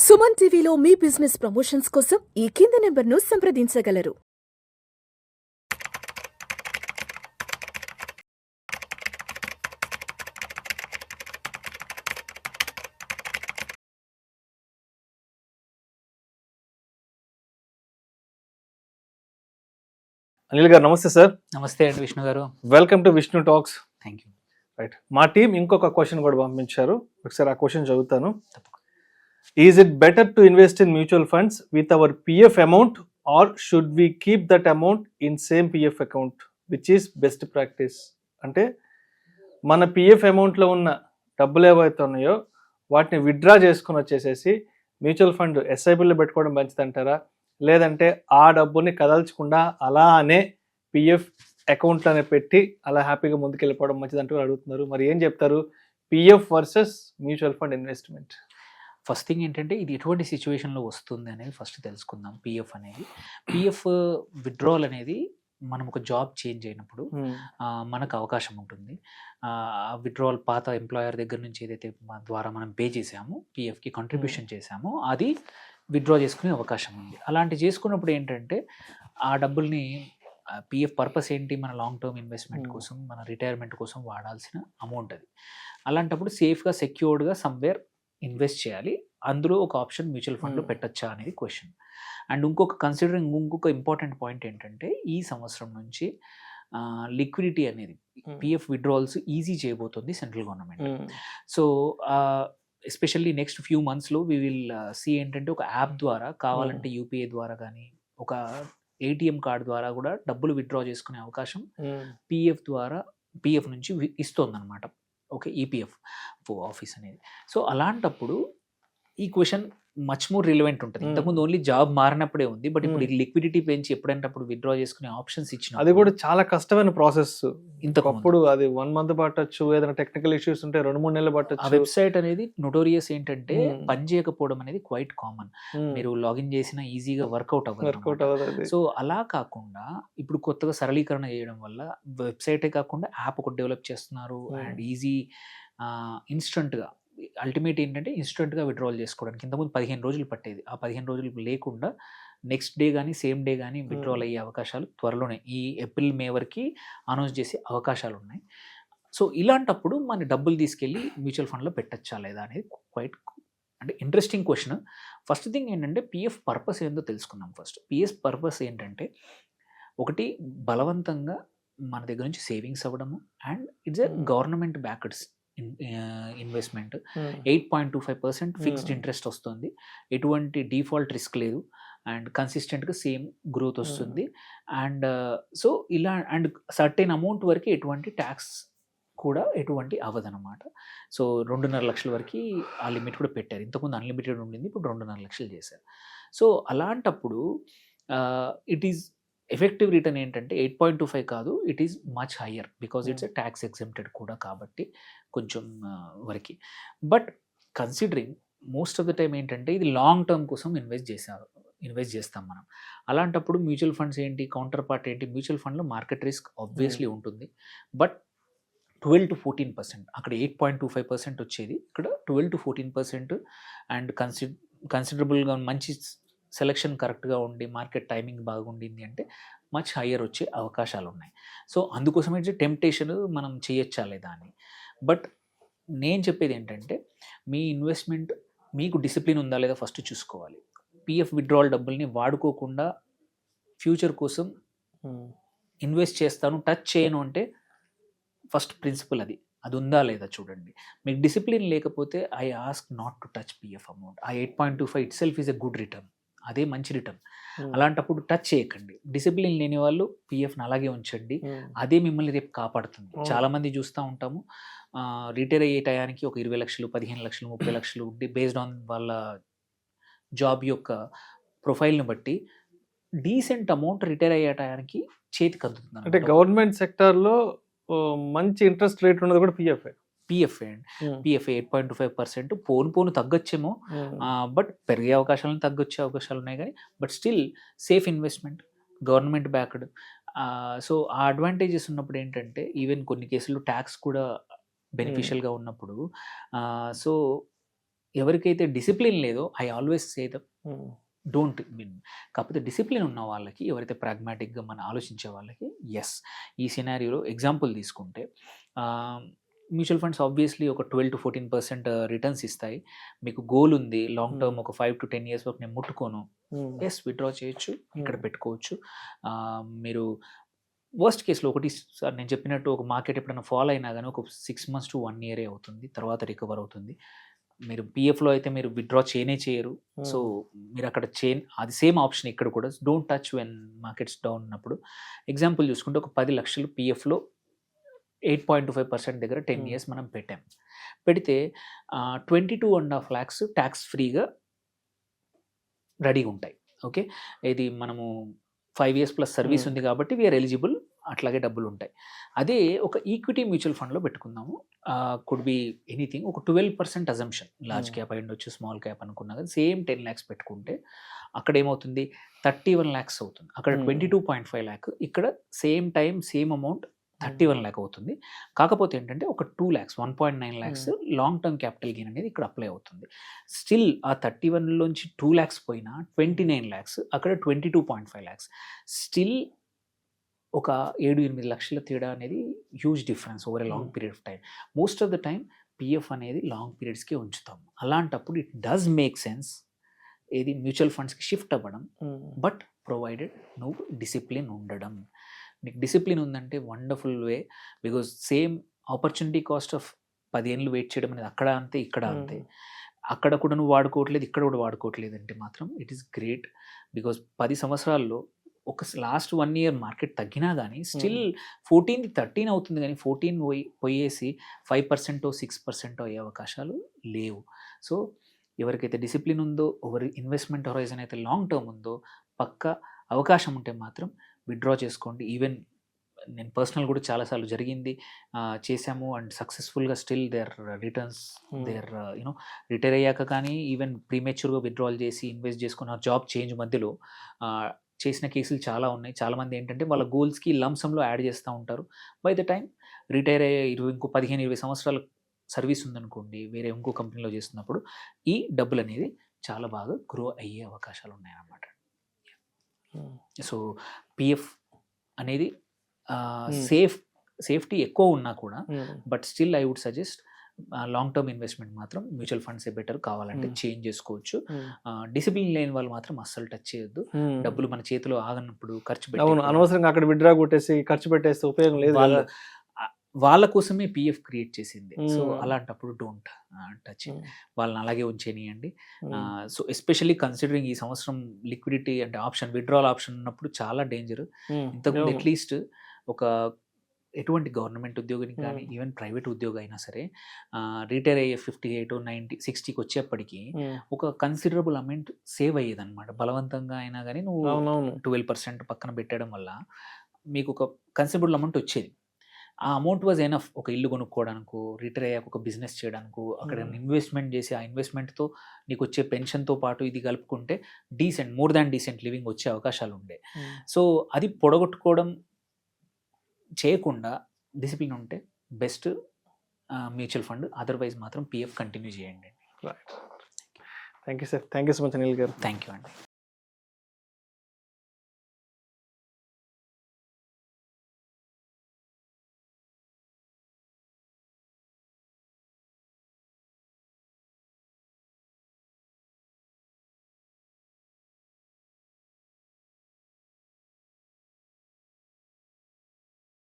సుమన్ టీవీలో మీ business promotions కోసం ఈ కింది నెంబర్ను సంప్రదించగలరు. అనిల్ గారు నమస్తే సార్. నమస్తే అండి విష్ణు గారు. Welcome to Vishnu talks. Thank you. Right, మా టీం ఇంకొక క్వశ్చన్ కూడా పంపించారు, ఒకసారి ఆ క్వశ్చన్ చదువుతాను. Is it better to invest in mutual funds with our PF amount or should we keep that amount in same PF account which is best practice? అంటే మన PF అమౌంట్లో ఉన్న డబ్బులు ఏవైతే ఉన్నాయో వాటిని విత్డ్రా చేసుకుని వచ్చేసేసి మ్యూచువల్ ఫండ్ ఎస్ఐపిలో పెట్టుకోవడం మంచిదంటారా, లేదంటే ఆ డబ్బుని కదల్చకుండా అలానే పిఎఫ్ అకౌంట్లోనే పెట్టి అలా హ్యాపీగా ముందుకెళ్ళిపోవడం మంచిదంటూ అడుగుతున్నారు. మరి ఏం చెప్తారు PF versus mutual fund investment? First thing ఏంటంటే ఇది ఎటువంటి సిచ్యువేషన్లో వస్తుంది అనేది ఫస్ట్ తెలుసుకుందాం. పిఎఫ్ అనేది, పిఎఫ్ విత్డ్రావల్ అనేది మనం ఒక జాబ్ చేంజ్ అయినప్పుడు మనకు అవకాశం ఉంటుంది. విత్డ్రావల్ పాత ఎంప్లాయర్ దగ్గర నుంచి ఏదైతే ద్వారా మనం పే చేసామో పిఎఫ్కి కంట్రిబ్యూషన్ చేసామో అది విత్డ్రా చేసుకునే అవకాశం ఉంది. అలాంటి చేసుకున్నప్పుడు ఏంటంటే ఆ డబ్బుల్ని పిఎఫ్ పర్పస్ ఏంటి, మన లాంగ్ టర్మ్ ఇన్వెస్ట్మెంట్ కోసం, మన రిటైర్మెంట్ కోసం వాడాల్సిన అమౌంట్ అది. అలాంటప్పుడు సేఫ్గా సెక్యూర్డ్గా సమ్వేర్ ఇన్వెస్ట్ చేయాలి. అందులో ఒక ఆప్షన్ మ్యూచువల్ ఫండ్లో పెట్టచ్చా అనేది క్వశ్చన్. అండ్ ఇంకొక ఇంపార్టెంట్ పాయింట్ ఏంటంటే ఈ సంవత్సరం నుంచి లిక్విడిటీ అనేది పిఎఫ్ విత్డ్రావల్స్ ఈజీ చేయబోతుంది central government. So especially next few మంత్స్లో వీ విల్ సీ ఏంటంటే ఒక యాప్ ద్వారా కావాలంటే యూపీఐ ద్వారా కానీ ఒక ఏటీఎం కార్డు ద్వారా కూడా డబ్బులు విత్డ్రా చేసుకునే అవకాశం పిఎఫ్ నుంచి ఇస్తోందన్నమాట. ఓకే, ఈపీఎఫ్ ఆఫీస్ అనేది. సో అలాంటప్పుడు ఈ క్వశ్చన్ మచ్ మోర్ రిలవెంట్ ఉంటుంది. ఇంతకుముందు ఓన్లీ జాబ్ మారినప్పుడే ఉంది, బట్ ఇప్పుడు లిక్విడిటీ పెంచి ఎప్పుడంటే అప్పుడు విత్డ్రా చేసుకునే ఆప్షన్స్ ఇచ్చిన అది కూడా చాలా కష్టమైన ప్రాసెస్. ఇంతకప్పుడు అది 1 month పట్టచ్చు, ఏదైనా టెక్నికల్ ఇష్యూస్ ఉంటే 2-3 నెలలు పట్టచ్చు. ఆ వెబ్సైట్ అనేది నోటోరియస్ ఏంటంటే పని చేయకపోవడం అనేది క్వైట్ కామన్. మీరు లాగిన్ చేసినా ఈజీగా వర్కౌట్ అవ్వదు. సో అలా కాకుండా ఇప్పుడు కొత్తగా సరళీకరణ చేయడం వల్ల వెబ్సైటే కాకుండా యాప్ ఒకటి డెవలప్ చేస్తున్నారు. అండ్ ఈజీ ఇన్స్టంట్గా అల్టిమేట్ ఏంటంటే ఇన్స్టెంట్గా విత్డ్రావల్ చేసుకోవడానికి. ఇంతకుముందు 15 రోజులు పట్టేది, ఆ 15 రోజులు లేకుండా నెక్స్ట్ డే కానీ సేమ్ డే కానీ విత్డ్రావల్ అయ్యే అవకాశాలు త్వరలోనే ఈ ఏప్రిల్ మే వరకు అనౌన్స్ చేసే అవకాశాలు ఉన్నాయి. సో ఇలాంటప్పుడు మన డబ్బులు తీసుకెళ్ళి మ్యూచువల్ ఫండ్లో పెట్టచ్చా లేదా అనేది క్వైట్ అంటే ఇంట్రెస్టింగ్ క్వశ్చన్. ఫస్ట్ థింగ్ ఏంటంటే పిఎఫ్ పర్పస్ ఏందో తెలుసుకుందాం. ఫస్ట్ పిఎఫ్ పర్పస్ ఏంటంటే ఒకటి బలవంతంగా మన దగ్గర నుంచి సేవింగ్స్ అవ్వడము, and it's a government backed investment. 8.25% fixed interest వస్తుంది, ఎటువంటి డిఫాల్ట్ రిస్క్ లేదు, అండ్ కన్సిస్టెంట్గా సేమ్ గ్రోత్ వస్తుంది. అండ్ సో ఇలా అండ్ సర్టెన్ అమౌంట్ వరకు ఎటువంటి ట్యాక్స్ కూడా ఎటువంటి అవ్వదన్నమాట. సో 2.5 లక్షల వరకు ఆ లిమిట్ కూడా పెట్టారు. ఇంతకుముందు అన్లిమిటెడ్ ఉండింది, ఇప్పుడు 2.5 లక్షలు చేశారు. సో అలాంటప్పుడు ఇట్ ఈస్ ఎఫెక్టివ్ రిటర్న్ ఏంటంటే 8.25 కాదు, it is much higher because it's a tax exempted కూడా కాబట్టి కొంచెం వరకు. But considering most of the time ఏంటంటే ఇది లాంగ్ టర్మ్ కోసం ఇన్వెస్ట్ చేస్తాం మనం. అలాంటప్పుడు మ్యూచువల్ ఫండ్స్ ఏంటి, కౌంటర్ పార్ట్ ఏంటి, మ్యూచువల్ ఫండ్లో మార్కెట్ రిస్క్ ఆబ్వియస్లీ ఉంటుంది. బట్ 12 to 14%, అక్కడ 8.25% వచ్చేది, ఇక్కడ 12 to 14%. అండ్ కన్సిడరబుల్గా మంచి సెలెక్షన్ కరెక్ట్గా ఉండి మార్కెట్ టైమింగ్ బాగుండింది అంటే మచ్ హయ్యర్ వచ్చే అవకాశాలు ఉన్నాయి. సో అందుకోసం అయితే టెంప్టేషన్ మనం చేయొచ్చా లేదా అని. బట్ నేను చెప్పేది ఏంటంటే మీ ఇన్వెస్ట్మెంట్ మీకు డిసిప్లిన్ ఉందా లేదా ఫస్ట్ చూసుకోవాలి. పిఎఫ్ విత్డ్రావల్ డబ్బుల్ని వాడుకోకుండా ఫ్యూచర్ కోసం ఇన్వెస్ట్ చేస్తాను, టచ్ చేయను అంటే ఫస్ట్ ప్రిన్సిపల్ అది ఉందా లేదా చూడండి. మీకు డిసిప్లిన్ లేకపోతే I ask not to touch PF amount. ఆ 8.25 it self is a good return, అదే మంచి రిటర్న్. అలాంటప్పుడు టచ్ చేయకండి. డిసిప్లిన్ లేని వాళ్ళు పిఎఫ్ని అలాగే ఉంచండి, అదే మిమ్మల్ని రేపు కాపాడుతుంది. చాలామంది చూస్తూ ఉంటాము రిటైర్ అయ్యే టయానికి ఒక 20 లక్షలు 15 లక్షలు 30 లక్షలు బేస్డ్ ఆన్ వాళ్ళ జాబ్ యొక్క ప్రొఫైల్ని బట్టి డీసెంట్ అమౌంట్ రిటైర్ అయ్యే టయానికి చేతికి అందుతుంది. అంటే గవర్నమెంట్ సెక్టార్లో మంచి ఇంట్రెస్ట్ రేట్ ఉన్నది కూడా పిఎఫ్ 8.25%. పోను తగ్గొచ్చేమో, బట్ పెరిగే అవకాశాలను తగ్గొచ్చే అవకాశాలు ఉన్నాయి కానీ but still safe investment, government backed. So ఆ అడ్వాంటేజెస్ ఉన్నప్పుడు ఏంటంటే ఈవెన్ కొన్ని కేసుల్లో ట్యాక్స్ కూడా బెనిఫిషియల్గా ఉన్నప్పుడు సో ఎవరికైతే డిసిప్లిన్ లేదో I always say the don't win. కాకపోతే డిసిప్లిన్ ఉన్న వాళ్ళకి, ఎవరైతే ప్రాగ్మాటిక్గా మనం ఆలోచించే వాళ్ళకి ఎస్. ఈ సినారియోలో ఎగ్జాంపుల్ తీసుకుంటే మ్యూచువల్ ఫండ్స్ ఆబ్వియస్లీ ఒక 12-14% రిటర్న్స్ ఇస్తాయి. మీకు గోల్ ఉంది లాంగ్ టర్మ్, ఒక 5 to 10 years వరకు నేను ముట్టుకోను, ఎస్ విత్డ్రా చేయొచ్చు, ఇక్కడ పెట్టుకోవచ్చు. మీరు వర్స్ట్ కేసులో ఒకటి సార్ నేను చెప్పినట్టు, ఒక మార్కెట్ ఎప్పుడైనా ఫాల్ అయినా కానీ ఒక 6 months to 1 year అవుతుంది, తర్వాత రికవర్ అవుతుంది. మీరు పిఎఫ్లో అయితే మీరు విత్డ్రా చేయరు. సో మీరు అక్కడ అది సేమ్ ఆప్షన్ ఇక్కడ కూడా. Don't touch when markets down ఉన్నప్పుడు. ఎగ్జాంపుల్ చూసుకుంటే ఒక 10 లక్షలు పిఎఫ్లో 8.25% దగ్గర 10 years మనం పెట్టాం. పెడితే 22.5 lakhs ట్యాక్స్ ఫ్రీగా రెడీగా ఉంటాయి. ఓకే, ఇది మనము 5 years ప్లస్ సర్వీస్ ఉంది కాబట్టి వీఆర్ ఎలిజిబుల్, అట్లాగే డబ్బులు ఉంటాయి. అదే ఒక ఈక్విటీ మ్యూచువల్ ఫండ్లో పెట్టుకుందాము, కుడ్ బి ఎనీథింగ్, ఒక 12% అజంప్షన్, లార్జ్ క్యాప్ అయి ఉండొచ్చు, స్మాల్ క్యాప్ అనుకున్నా కానీ సేమ్ 10 lakhs పెట్టుకుంటే అక్కడ ఏమవుతుంది 31 lakhs అవుతుంది. అక్కడ 22.5 lakh, ఇక్కడ same time same amount 31 lakh అవుతుంది. కాకపోతే ఏంటంటే ఒక 2 lakhs 1.9 lakhs long term capital gain అనేది ఇక్కడ అప్లై అవుతుంది. స్టిల్ ఆ 31లోంచి 2 lakhs పోయినా 29 lakhs, అక్కడ 22.5 lakhs. స్టిల్ ఒక 7-8 లక్షల తేడా అనేది huge difference over a long period of time. Most of the time PF అనేది లాంగ్ పీరియడ్స్కే ఉంచుతాం. అలాంటప్పుడు ఇట్ డస్ మేక్ సెన్స్ ఏది మ్యూచువల్ ఫండ్స్కి షిఫ్ట్ అవ్వడం, బట్ ప్రొవైడెడ్ నువ్వు డిసిప్లిన్ ఉండడం. నీకు డిసిప్లిన్ ఉందంటే wonderful way, because same opportunity cost of 10 years wait చేయడం అనేది అక్కడ అంతే, ఇక్కడ అంతే. అక్కడ కూడా నువ్వు వాడుకోవట్లేదు, ఇక్కడ కూడా వాడుకోవట్లేదు అంటే మాత్రం ఇట్ ఈస్ గ్రేట్. బికాజ్ 10 సంవత్సరాల్లో ఒక లాస్ట్ 1 year మార్కెట్ తగ్గినా కానీ స్టిల్ 14-13 అవుతుంది, కానీ 14 పోయేసి 5% 6% అయ్యే అవకాశాలు లేవు. సో ఎవరికైతే డిసిప్లిన్ ఉందో, ఎవరి ఇన్వెస్ట్మెంట్ హొరైజన్ అయితే లాంగ్ టర్మ్ ఉందో, పక్క అవకాశం ఉంటే మాత్రం విత్డ్రా చేసుకోండి. ఈవెన్ నేను పర్సనల్ కూడా చాలాసార్లు జరిగింది, చేశాము అండ్ సక్సెస్ఫుల్గా still there returns, there you know retire అయ్యాక కానీ ఈవెన్ ప్రీమెచ్యూర్గా విత్డ్రాల్ చేసి ఇన్వెస్ట్ చేసుకున్న జాబ్ చేంజ్ మధ్యలో చేసిన కేసులు చాలా ఉన్నాయి. చాలామంది ఏంటంటే వాళ్ళ గోల్స్కి లంసంలో యాడ్ చేస్తూ ఉంటారు. బై ద టైం రిటైర్ అయ్యే ఇంకో 15-20 సంవత్సరాల సర్వీస్ ఉందనుకోండి, వేరే ఇంకో కంపెనీలో చేస్తున్నప్పుడు ఈ డబ్బులు అనేది చాలా బాగా గ్రో అయ్యే అవకాశాలు ఉన్నాయన్నమాట. సో పిఎఫ్ అనేది సేఫ్టీ ఎక్కువ ఉన్నా కూడా, but still I would suggest long term investment మాత్రం మ్యూచువల్ ఫండ్స్ బెటర్. కావాలంటే చేంజ్ చేసుకోవచ్చు. డిసిప్లిన్ లేని వాళ్ళు మాత్రం అస్సలు టచ్ చేయొద్దు. డబ్బులు మన చేతిలో ఆగనప్పుడు ఖర్చు పెట్టి అనవసరంగా అక్కడ విత్డ్రా కొట్టేసి ఖర్చు పెట్టేస్తే ఉపయోగం లేదు. వాళ్ళ కోసమే పిఎఫ్ క్రియేట్ చేసింది. సో అలాంటప్పుడు డోంట్ టచ్, వాళ్ళని అలాగే ఉంచేనియండి. సో ఎస్పెషల్లీ కన్సిడరింగ్ ఈ సంవత్సరం లిక్విడిటీ అంటే ఆప్షన్, విత్డ్రాల్ ఆప్షన్ ఉన్నప్పుడు చాలా డేంజర్. ఇంతకుముందు అట్లీస్ట్ ఒక ఎటువంటి గవర్నమెంట్ ఉద్యోగిని కానీ ఈవెన్ ప్రైవేట్ ఉద్యోగం అయినా సరే రిటైర్ అయ్యే 58, 90, 60కి వచ్చేప్పటికి ఒక కన్సిడరబుల్ అమౌంట్ సేవ్ అయ్యేది అనమాట. బలవంతంగా అయినా కానీ నువ్వు 12% పక్కన పెట్టడం వల్ల మీకు ఒక కన్సిడరబుల్ అమౌంట్ వచ్చేది. ఆ అమౌంట్ వాజ్ ఎనఫ్ ఒక ఇల్లు కొనుక్కోవడానికి, రిటైర్ అయ్యాక ఒక బిజినెస్ చేయడానికి, అక్కడ ఇన్వెస్ట్మెంట్ చేసి ఆ ఇన్వెస్ట్మెంట్తో నీకు వచ్చే పెన్షన్తో పాటు ఇది కలుపుకుంటే మోర్ దాన్ డీసెంట్ లివింగ్ వచ్చే అవకాశాలు ఉండే. సో అది పొడగొట్టుకోవడం చేయకుండా డిసిప్లిన్ ఉంటే బెస్ట్ మ్యూచువల్ ఫండ్. అదర్వైజ్ మాత్రం పిఎఫ్ కంటిన్యూ చేయండి. Thank you sir, thank you so much Anil garu. Thank you అండి.